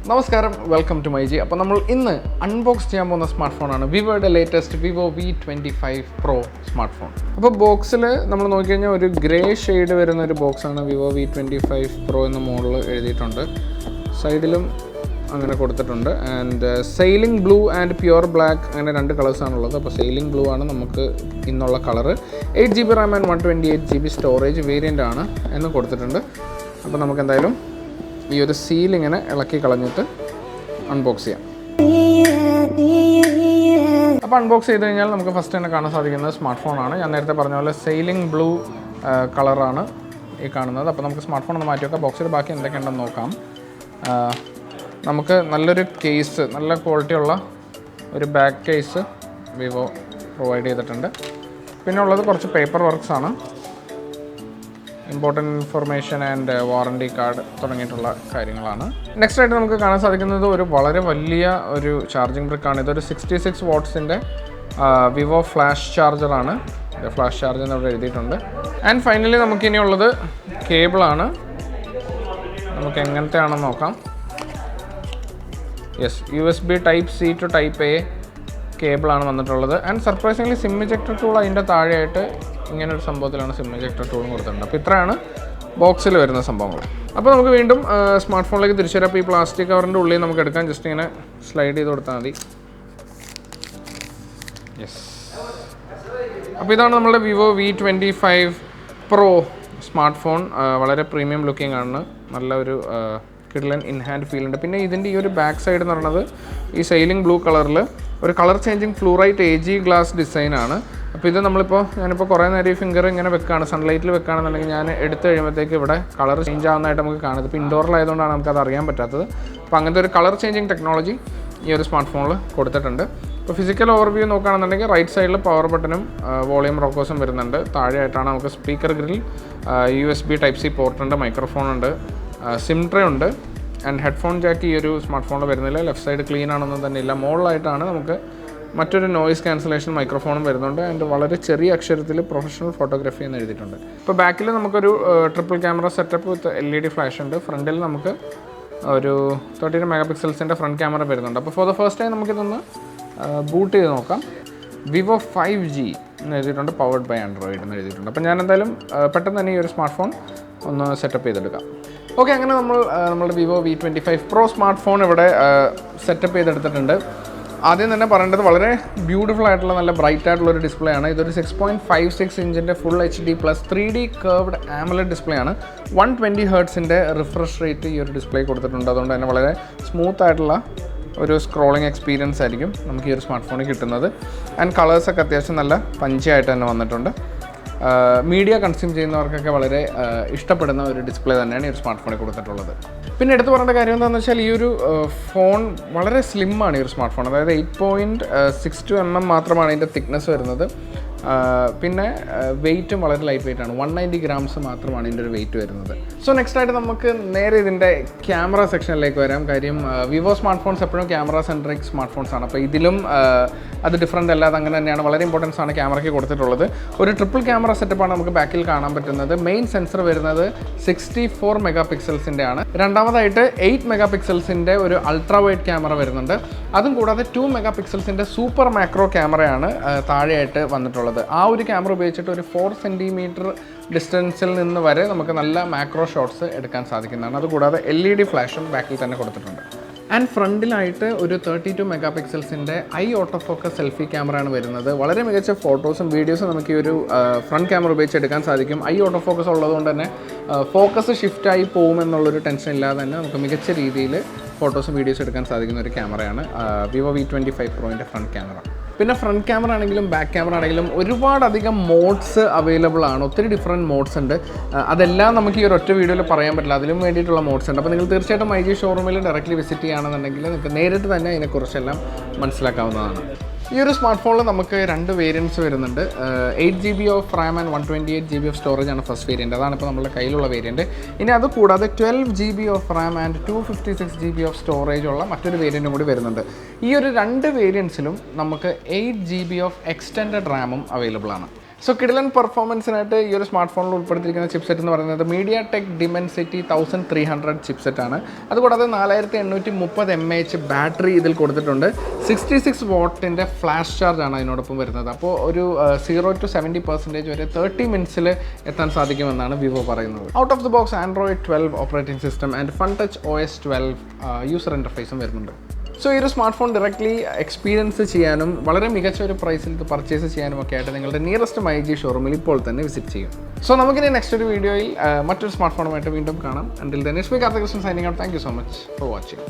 നമസ്കാരം, welcome to myG. അപ്പോൾ നമ്മൾ ഇന്ന് അൺബോക്സ് ചെയ്യാൻ പോകുന്ന സ്മാർട്ട് ഫോണാണ് വിവോയുടെ latest Vivo V25 Pro smart phone. അപ്പോൾ ബോക്സിൽ നമ്മൾ നോക്കിക്കഴിഞ്ഞാൽ ഒരു ഗ്രേ ഷെയ്ഡ് വരുന്ന ഒരു ബോക്സാണ് Vivo V25 Pro എന്ന മോഡൽ എഴുതിയിട്ടുണ്ട്. സൈഡിലും അങ്ങനെ കൊടുത്തിട്ടുണ്ട്. And sailing blue and pure black അങ്ങനെ രണ്ട് കളേഴ്സാണുള്ളത്. അപ്പോൾ സെയിലിംഗ് ബ്ലൂ ആണ് നമുക്ക് ഇന്നുള്ള colour. 8GB RAM and 128GB storage variant ആണ് എന്ന് കൊടുത്തിട്ടുണ്ട്. അപ്പോൾ നമുക്ക് എന്തായാലും ഈ ഒരു സീൽ ഇങ്ങനെ ഇളക്കി കളഞ്ഞിട്ട് അൺബോക്സ് ചെയ്യാം. അപ്പോൾ അൺബോക്സ് ചെയ്ത് കഴിഞ്ഞാൽ നമുക്ക് ഫസ്റ്റ് തന്നെ കാണാൻ സാധിക്കുന്നത് സ്മാർട്ട് ഫോണാണ്. ഞാൻ നേരത്തെ പറഞ്ഞ പോലെ സെയിലിംഗ് ബ്ലൂ കളറാണ് ഈ കാണുന്നത്. അപ്പോൾ നമുക്ക് സ്മാർട്ട് ഫോൺ ഒന്ന് മാറ്റി വെക്കാം. ബോക്സിൽ ബാക്കി എന്തൊക്കെയുണ്ടെന്ന് നോക്കാം. നമുക്ക് നല്ലൊരു കേസ്, നല്ല ക്വാളിറ്റിയുള്ള ഒരു ബാക്ക് കേസ് വിവോ പ്രൊവൈഡ് ചെയ്തിട്ടുണ്ട്. പിന്നെ ഉള്ളത് കുറച്ച് പേപ്പർ വർക്ക്സ് ആണ്, important information and warranty card തുടങ്ങിയിട്ടുള്ള കാര്യങ്ങളാണ്. നെക്സ്റ്റ് ആയിട്ട് നമുക്ക് കാണാൻ സാധിക്കുന്നത് ഒരു വളരെ വലിയ ഒരു ചാർജിങ് ബ്രിക്കാണ്. ഇതൊരു 66 വാട്ട്സിൻ്റെ വിവോ ഫ്ലാഷ് ചാർജറാണ്. ഫ്ലാഷ് ചാർജർ എന്ന് അവിടെ എഴുതിയിട്ടുണ്ട്. ആൻഡ് ഫൈനലി നമുക്കിനിയുള്ളത് കേബിളാണ്. നമുക്ക് എങ്ങനത്തെ ആണെന്ന് നോക്കാം. Yes, USB Type C to Type A കേബിളാണ് വന്നിട്ടുള്ളത്. And surprisingly sim ejector tool അതിൻ്റെ താഴെയായിട്ട് ഇങ്ങനൊരു സംഭവത്തിലാണ് സിം ഇജക്ടർ ടൂളും കൊടുത്തിട്ടുണ്ട്. അപ്പോൾ ഇത്രയാണ് ബോക്സിൽ വരുന്ന സംഭവങ്ങൾ. അപ്പോൾ നമുക്ക് വീണ്ടും സ്മാർട്ട് ഫോണിലേക്ക് തിരിച്ചു വരാം. അപ്പോൾ ഈ പ്ലാസ്റ്റിക് കവറിൻ്റെ ഉള്ളിൽ നമുക്ക് എടുക്കാം. ജസ്റ്റ് ഇങ്ങനെ സ്ലൈഡ് ചെയ്ത് കൊടുത്താൽ മതി. യെസ്, അപ്പോൾ ഇതാണ് നമ്മുടെ Vivo V25 Pro smart phone. വളരെ പ്രീമിയം ലുക്കിംഗ് ആണ്. നല്ല ഒരു കിഡ്ലൻ ഇൻ ഹാൻഡ് ഫീൽ ഉണ്ട്. പിന്നെ ഇതിൻ്റെ ഈ ഒരു ബാക്ക് സൈഡ് എന്ന് പറയുന്നത് ഈ സെയിലിംഗ് ബ്ലൂ കളറിൽ ഒരു colour changing fluorite AG glass ഡിസൈനാണ്. അപ്പോൾ ഇത് ഞാനിപ്പോൾ കുറേ നേരം ഈ ഫിംഗർ ഇങ്ങനെ വെക്കുകയാണ്. സൺലൈറ്റിൽ വെക്കുകയാണെന്നുണ്ടെങ്കിൽ ഞാൻ എടുത്ത് കഴിയുമ്പോഴത്തേക്ക് ഇവിടെ കളർ ചേഞ്ച് ആവുന്നതായിട്ട് നമുക്ക് കാണുന്നത്. ഇപ്പോൾ ഇൻഡോറിലായതുകൊണ്ടാണ് നമുക്കത് അറിയാൻ പറ്റാത്തത്. അപ്പോൾ അങ്ങനത്തെ ഒരു കളർ ചേഞ്ചിങ് ടെക്നോളജി ഈ ഒരു സ്മാർട്ട് ഫോണിൽ കൊടുത്തിട്ടുണ്ട്. ഇപ്പോൾ ഫിസിക്കൽ ഓവർവ്യൂ നോക്കുകയാണെന്നുണ്ടെങ്കിൽ റൈറ്റ് സൈഡിൽ പവർ ബട്ടണും വോളിയം റോക്കേഴ്സും വരുന്നുണ്ട്. താഴെയായിട്ടാണ് നമുക്ക് speaker grill, USB Type C പോർട്ടുണ്ട്, മൈക്രോഫോൺ ഉണ്ട്, സിം ട്രേ ഉണ്ട്. ആൻഡ് ഹെഡ്ഫോൺ ജാക്ക് ഈ ഒരു സ്മാർട്ട് ഫോണിൽ വരുന്നില്ല. ലെഫ്റ്റ് സൈഡ് ക്ലീൻ ആണെന്നും തന്നെ ഇല്ല. മുകളിലായിട്ടാണ് നമുക്ക് മറ്റൊരു നോയിസ് ക്യാൻസലേഷൻ മൈക്രോഫോണും വരുന്നുണ്ട്. ആൻഡ് വളരെ ചെറിയ അക്ഷരത്തിൽ പ്രൊഫഷണൽ ഫോട്ടോഗ്രാഫി എന്ന് എഴുതിയിട്ടുണ്ട്. ഇപ്പോൾ ബാക്കിൽ നമുക്കൊരു ട്രിപ്പിൾ ക്യാമറ സെറ്റപ്പ് വിത്ത് LED ഫ്ലാഷ് ഉണ്ട്. ഫ്രണ്ടിൽ നമുക്ക് ഒരു 32 മെഗാപിക്സൽസിൻ്റെ ഫ്രണ്ട് ക്യാമറ വരുന്നുണ്ട്. അപ്പോൾ ഫോർ ദ ഫസ്റ്റ് ടൈം നമുക്കിതൊന്ന് ബൂട്ട് ചെയ്ത് നോക്കാം. Vivo 5G എന്ന് എഴുതിയിട്ടുണ്ട്. പവർഡ് ബൈ ആൻഡ്രോയിഡ് എന്ന് എഴുതിയിട്ടുണ്ട്. അപ്പോൾ ഞാൻ എന്തായാലും പെട്ടെന്ന് തന്നെ ഈ ഒരു സ്മാർട്ട് ഫോൺ ഒന്ന് സെറ്റപ്പ് ചെയ്തെടുക്കാം. ഓക്കെ, അങ്ങനെ നമ്മളുടെ Vivo V25 Pro smart phone ഇവിടെ സെറ്റപ്പ് ചെയ്തെടുത്തിട്ടുണ്ട്. ആദ്യം തന്നെ പറയേണ്ടത് വളരെ ബ്യൂട്ടിഫുൾ ആയിട്ടുള്ള നല്ല ബ്രൈറ്റ് ആയിട്ടുള്ളൊരു ഡിസ്പ്ലേ ആണ്. ഇതൊരു 6.56 ഇഞ്ചിൻ്റെ full HD plus 3D curved AMOLED display ആണ്. 120 ഹെർട്സിൻ്റെ റിഫ്രഷ് റേറ്റ് ഈ ഒരു ഡിസ്പ്ലേ കൊടുത്തിട്ടുണ്ട്. അതുകൊണ്ട് തന്നെ വളരെ സ്മൂത്ത് ആയിട്ടുള്ള ഒരു സ്ക്രോളിംഗ് എക്സ്പീരിയൻസ് ആയിരിക്കും നമുക്ക് ഈ ഒരു സ്മാർട്ട് ഫോണിൽ കിട്ടുന്നത്. ആൻഡ് കളേഴ്സൊക്കെ അത്യാവശ്യം നല്ല പഞ്ചി ആയിട്ട് തന്നെ വന്നിട്ടുണ്ട്. മീഡിയ കൺസ്യൂം ചെയ്യുന്നവർക്കൊക്കെ വളരെ ഇഷ്ടപ്പെടുന്ന ഒരു ഡിസ്പ്ലേ തന്നെയാണ് ഈ ഒരു സ്മാർട്ട് ഫോണിൽ കൊടുത്തിട്ടുള്ളത്. പിന്നെ എടുത്തു പറയേണ്ട കാര്യം എന്താണെന്ന് വെച്ചാൽ ഈ ഒരു ഫോൺ വളരെ സ്ലിമ്മാണ്. ഈ ഒരു സ്മാർട്ട് ഫോൺ അതായത് 8.62 mm മാത്രമാണ് ഇതിൻ്റെ തിക്നെസ് വരുന്നത്. പിന്നെ വെയ്റ്റും വളരെ ലൈറ്റ് വെയിറ്റ് ആണ്. 190 ഗ്രാംസ് മാത്രമാണ് ഇതിൻ്റെ ഒരു വെയിറ്റ് വരുന്നത്. സോ നെക്സ്റ്റ് ആയിട്ട് നമുക്ക് നേരെ ഇതിൻ്റെ ക്യാമറ സെക്ഷനിലേക്ക് വരാം. കാര്യം വിവോ സ്മാർട്ട് ഫോൺസ് എപ്പോഴും ക്യാമറ സെൻട്രിക് സ്മാർട്ട് ഫോൺസ് ആണ്. അപ്പോൾ ഇതിലും അത് ഡിഫറൻറ്റ് അല്ലാതെ അങ്ങനെ തന്നെയാണ്. വളരെ ഇമ്പോർട്ടൻസ് ആണ് ക്യാമറയ്ക്ക് കൊടുത്തിട്ടുള്ളത്. ഒരു ട്രിപ്പിൾ ക്യാമറ സെറ്റപ്പാണ് നമുക്ക് ബാക്കിൽ കാണാൻ പറ്റുന്നത്. മെയിൻ സെൻസർ വരുന്നത് 64 മെഗാപിക്സൽസിൻ്റെ ആണ്. രണ്ടാമതായിട്ട് 8 മെഗാപിക്സൽസിൻ്റെ ഒരു അൾട്രാ വൈഡ് ക്യാമറ വരുന്നുണ്ട്. അതും കൂടാതെ 2 മെഗാപിക്സൽസിൻ്റെ സൂപ്പർ മാക്രോ ക്യാമറയാണ് താഴെയായിട്ട് വന്നിട്ടുള്ളത്. ആ ഒരു ക്യാമറ ഉപയോഗിച്ചിട്ട് ഒരു 4 സെൻറ്റിമീറ്റർ ഡിസ്റ്റൻസിൽ നിന്ന് വരെ നമുക്ക് നല്ല മാക്രോ ഷോട്ട്സ് എടുക്കാൻ സാധിക്കുന്നതാണ്. അതുകൂടാതെ LED ഫ്ലാഷും ബാക്കിൽ തന്നെ കൊടുത്തിട്ടുണ്ട്. ആൻഡ് ഫ്രണ്ടിലായിട്ട് ഒരു 32 മെഗാപിക്സൽസിൻ്റെ ഓട്ടോ ഫോക്കസ് സെൽഫി ക്യാമറയാണ് വരുന്നത്. വളരെ മികച്ച ഫോട്ടോസും വീഡിയോസും നമുക്ക് ഈ ഒരു ഫ്രണ്ട് ക്യാമറ ഉപയോഗിച്ച് എടുക്കാൻ സാധിക്കും. ഓട്ടോ ഫോക്കസ് ഉള്ളതുകൊണ്ട് തന്നെ ഫോക്കസ് ഷിഫ്റ്റായി പോകുമെന്നുള്ളൊരു ടെൻഷൻ ഇല്ലാതെ തന്നെ നമുക്ക് മികച്ച രീതിയിൽ ഫോട്ടോസും വീഡിയോസും എടുക്കാൻ സാധിക്കുന്ന ഒരു ക്യാമറയാണ് Vivo V25 Proൻ്റെ ഫ്രണ്ട് ക്യാമറ. പിന്നെ ഫ്രണ്ട് ക്യാമറ ആണെങ്കിലും ബാക്ക് ക്യാമറ ആണെങ്കിലും ഒരുപാടധികം മോഡ്സ് അവൈലബിൾ ആണ്. ഒത്തിരി ഡിഫറെൻറ്റ് മോഡ്സ് ഉണ്ട്. അതെല്ലാം നമുക്ക് ഈ ഒരു ഒറ്റ വീഡിയോയിൽ പറയാൻ പറ്റില്ല. അതിലും വേണ്ടിയിട്ടുള്ള മോഡ്സ് ഉണ്ട്. അപ്പോൾ നിങ്ങൾ തീർച്ചയായിട്ടും myG ഷോറൂമിൽ ഡയറക്റ്റ്ലി വിസിറ്റ് ചെയ്യുകയാണെന്നുണ്ടെങ്കിൽ നിങ്ങൾക്ക് നേരിട്ട് തന്നെ അതിനെക്കുറിച്ചെല്ലാം മനസ്സിലാക്കാവുന്നതാണ്. ഈ ഒരു സ്മാർട്ട് ഫോണിൽ നമുക്ക് രണ്ട് വേരിയൻറ്റ്സ് വരുന്നുണ്ട്. 8GB of Ram and 128GB of storage ആണ് ഫസ്റ്റ് വേരിയൻറ്റ്. അതാണ് ഇപ്പോൾ നമ്മുടെ കയ്യിലുള്ള വേരിയൻറ്റ്. ഇനി അത് കൂടാതെ 12GB of Ram and 256GB of storage ഉള്ള മറ്റൊരു വേരിയൻറ്റും കൂടി വരുന്നുണ്ട്. ഈ ഒരു രണ്ട് വേരിയൻറ്റ്സിലും നമുക്ക് 8GB ഓഫ് എക്സ്റ്റെൻഡഡ് റാമും അവൈലബിൾ ആണ്. സോ കിടിലൻ പെർഫോമൻസിനായിട്ട് ഈ ഒരു സ്മാർട്ട് ഫോണിൽ ഉൾപ്പെടുത്തിയിരിക്കുന്ന ചിപ്സെറ്റ് എന്ന് പറയുന്നത് MediaTek Dimensity 1300 ചിപ്സെറ്റ് ആണ്. അതുകൂടാതെ 4830 mAh ബാറ്ററി ഇതിൽ കൊടുത്തിട്ടുണ്ട്. 66 വാട്ടിൻ്റെ ഫ്ലാഷ് ചാർജ് ആണ് അതിനോടൊപ്പം വരുന്നത്. അപ്പോൾ ഒരു 0 to 70% വരെ 30 മിനിറ്റ്സിൽ എത്താൻ സാധിക്കുമെന്നാണ് വിവോ പറയുന്നത്. Out of the box Android 12 operating system and FunTouch OS 12 user ഇൻ്റർഫേസും വരുന്നുണ്ട്. സോ ഈ ഒരു സ്മാർട്ട് ഫോൺ ഡയറക്റ്റ്ലി എക്സ്പീരിയൻസ് ചെയ്യാനും വളരെ മികച്ച ഒരു പ്രൈസിൽ ഇത് പർച്ചേസ് ചെയ്യാനും ഒക്കെ ആയിട്ട് നിങ്ങളുടെ നിയറസ്റ്റ് myG ഷോറൂമിൽ ഇപ്പോൾ തന്നെ വിസിറ്റ് ചെയ്യും. സോ നമുക്കിനി നെക്സ്റ്റ് ഒരു വീഡിയോയിൽ മറ്റൊരു സ്മാർട്ട് ഫോണുമായിട്ട് വീണ്ടും കാണാം. Until then, it's me Karthikeyan signing out. Thank you so much for watching.